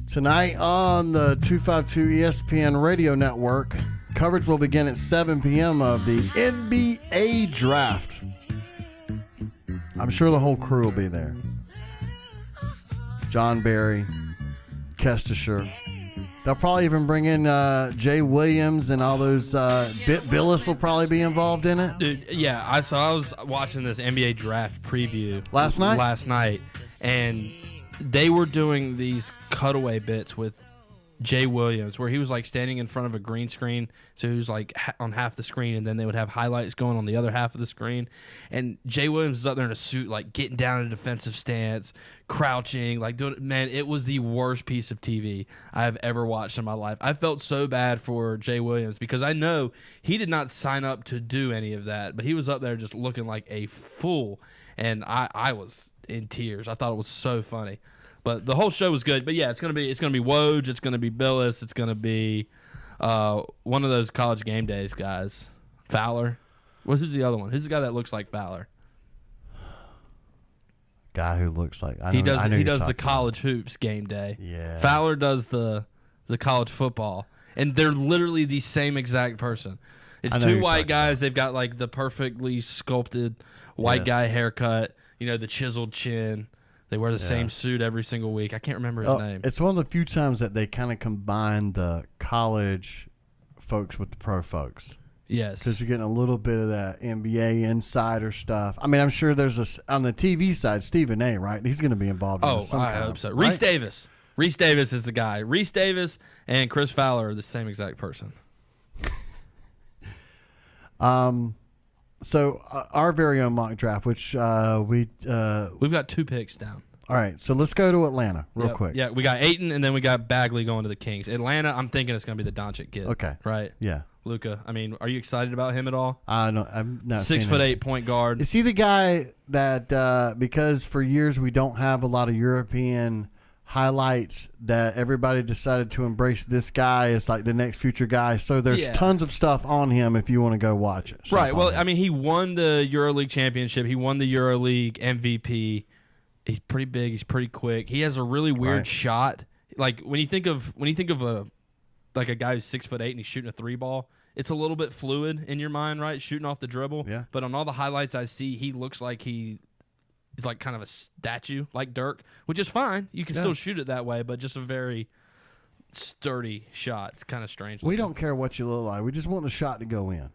Tonight on the 252 ESPN radio network, coverage will begin at 7 p.m. of the NBA draft. I'm sure the whole crew will be there. John Barry, Kestisher. They'll probably even bring in Jay Williams and all those. Billis will probably be involved in it. Dude, yeah, I was watching this NBA draft preview last night, and they were doing these cutaway bits with Jay Williams where he was like standing in front of a green screen, so he was like on half the screen, and then they would have highlights going on the other half of the screen, and Jay Williams is up there in a suit, like getting down in a defensive stance, crouching, like doing. Man, it was the worst piece of TV I've ever watched in my life. I felt so bad for Jay Williams because I know he did not sign up to do any of that, but he was up there just looking like a fool, and I was in tears. I thought it was so funny. But the whole show was good. But yeah, it's gonna be Woj, it's gonna be Billis, it's gonna be one of those college game days guys. Fowler. Who's the other one? Who's the guy that looks like Fowler? Guy who looks like he does the college hoops game day. Yeah. Fowler does the college football. And they're literally the same exact person. It's two white guys. They've got like the perfectly sculpted white guy haircut, the chiseled chin. They wear the same suit every single week. I can't remember his name. It's one of the few times that they kind of combine the college folks with the pro folks. Yes. Because you're getting a little bit of that NBA insider stuff. I mean, I'm sure there's on the TV side, Stephen A., right? He's going to be involved in this sometime. I hope so. Right? Reese Davis. Reese Davis is the guy. Reese Davis and Chris Fowler are the same exact person. So our very own mock draft, which we've got 2 picks down. All right, so let's go to Atlanta real quick. Yeah, we got Ayton, and then we got Bagley going to the Kings. Atlanta, I'm thinking it's going to be the Doncic kid. Okay. Right? Yeah. Luka. I mean, are you excited about him at all? No, I'm not. 6'8" point guard. Is he the guy that because for years we don't have a lot of European highlights that everybody decided to embrace this guy as like the next future guy? So there's tons of stuff on him if you want to go watch it. Right. Well, I mean, he won the EuroLeague championship. He won the EuroLeague MVP. He's pretty big. He's pretty quick. He has a really weird shot. Like when you think of a guy who's 6'8" and he's shooting a 3 ball, it's a little bit fluid in your mind, right? Shooting off the dribble. Yeah. But on all the highlights I see, he looks like he's like kind of a statue, like Dirk, which is fine. You can still shoot it that way, but just a very sturdy shot. It's kind of strange. We don't care what you look like. We just want the shot to go in.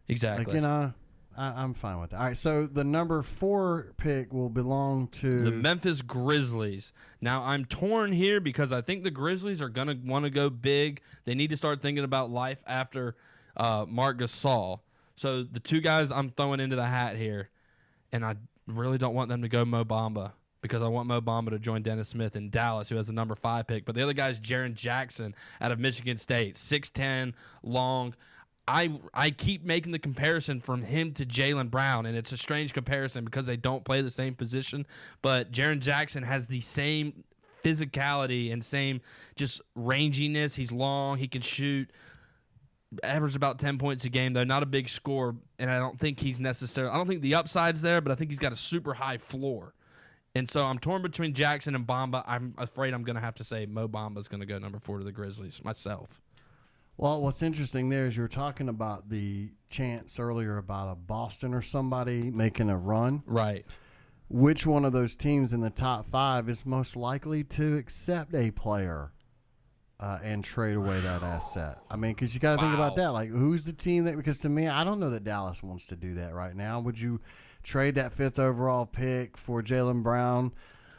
Exactly. Like, I'm fine with that. All right, so the number 4 pick will belong to the Memphis Grizzlies. Now, I'm torn here because I think the Grizzlies are going to want to go big. They need to start thinking about life after Marc Gasol. So the 2 guys I'm throwing into the hat here, and I really don't want them to go Mo Bamba because I want Mo Bamba to join Dennis Smith in Dallas, who has the number 5 pick. But the other guy is Jaren Jackson out of Michigan State, 6'10", long. I keep making the comparison from him to Jaylen Brown, and it's a strange comparison because they don't play the same position. But Jaren Jackson has the same physicality and same just ranginess. He's long. He can shoot. Average about 10 points a game, though. Not a big score, and I don't think I don't think the upside's there, but I think he's got a super high floor. And so I'm torn between Jackson and Bamba. I'm afraid I'm going to have to say Mo Bamba's going to go number 4 to the Grizzlies myself. Well, what's interesting there is you were talking about the chance earlier about a Boston or somebody making a run. Right. Which one of those teams in the top 5 is most likely to accept a player and trade away that asset? I mean, because you got to think about that. Like, who's the team that – because to me, I don't know that Dallas wants to do that right now. Would you trade that 5th overall pick for Jaylen Brown?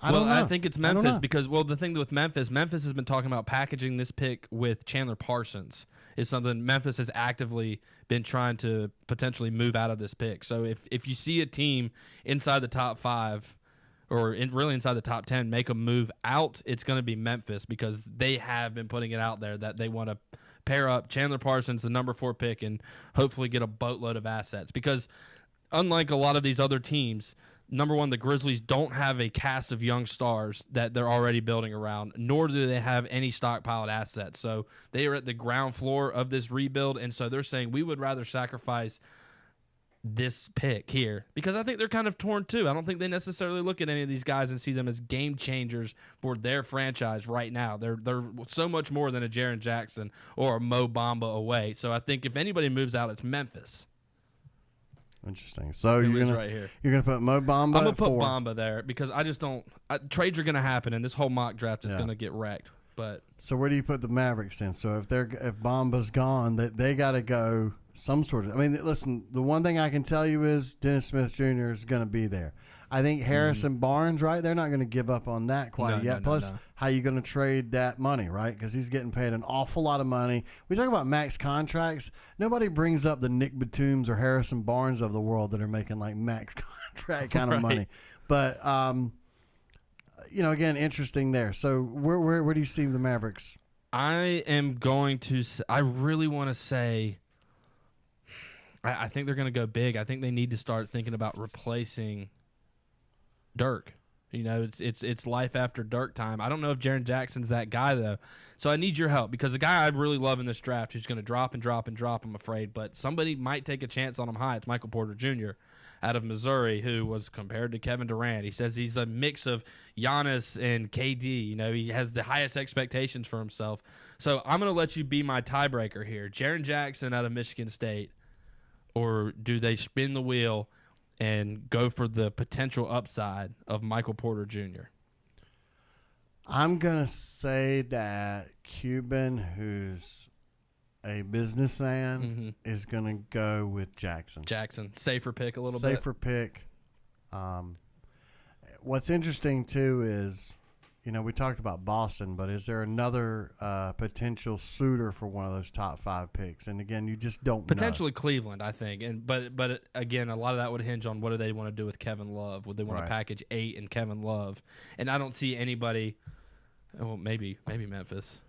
I think it's Memphis because, the thing with Memphis has been talking about packaging this pick with Chandler Parsons is something Memphis has actively been trying to potentially move out of this pick. So if you see a team inside the top 5 or really inside the top 10 make a move out, it's going to be Memphis because they have been putting it out there that they want to pair up Chandler Parsons, the number 4 pick, and hopefully get a boatload of assets because unlike a lot of these other teams, number one, the Grizzlies don't have a cast of young stars that they're already building around, nor do they have any stockpiled assets. So they are at the ground floor of this rebuild, and so they're saying we would rather sacrifice this pick here because I think they're kind of torn too. I don't think they necessarily look at any of these guys and see them as game changers for their franchise right now. They're so much more than a Jaren Jackson or a Mo Bamba away. So I think if anybody moves out, it's Memphis. Interesting. So Who you're is gonna right here. you're gonna put Mo Bamba. I'm gonna at put 4. Bamba there because I just don't. Trades are gonna happen, and this whole mock draft is gonna get wrecked. But so where do you put the Mavericks in? So if Bamba's gone, they got to go some sort of. I mean, listen. The one thing I can tell you is Dennis Smith Jr. is going to be there. I think Harrison Barnes, right? They're not going to give up on that quite yet. Plus, how you going to trade that money, right? Because he's getting paid an awful lot of money. We talk about max contracts. Nobody brings up the Nick Batums or Harrison Barnes of the world that are making like max contract kind of money. But again, interesting there. So where do you see the Mavericks? I am going to. I really want to say. I think they're going to go big. I think they need to start thinking about replacing Dirk. It's life after Dirk time. I don't know if Jaren Jackson's that guy though. So I need your help because the guy I really love in this draft who's going to drop and drop and drop, I'm afraid, but somebody might take a chance on him high. It's Michael Porter Jr. out of Missouri, who was compared to Kevin Durant. He says he's a mix of Giannis and KD. He has the highest expectations for himself. So I'm going to let you be my tiebreaker here. Jaren Jackson out of Michigan State, or do they spin the wheel and go for the potential upside of Michael Porter Jr.? I'm going to say that Cuban, who's a businessman, is going to go with Jackson. Safer pick a little bit. Safer pick. What's interesting, too, is, we talked about Boston, but is there another potential suitor for one of those top 5 picks? And, again, you just don't Potentially know. Cleveland, I think. But again, a lot of that would hinge on what do they want to do with Kevin Love. Would they want to package 8 and Kevin Love? And I don't see anybody – well, maybe Memphis.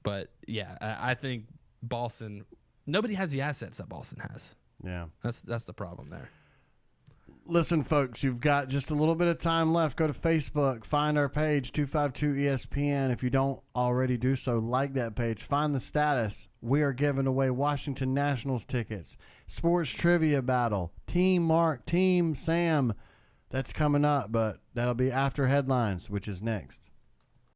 But, yeah, I think Boston – nobody has the assets that Boston has. Yeah. That's the problem there. Listen, folks, you've got just a little bit of time left. Go to Facebook, find our page, 252 ESPN. If you don't already do so, like that page. Find the status. We are giving away Washington Nationals tickets, sports trivia battle, Team Mark, Team Sam. That's coming up, but that'll be after headlines, which is next.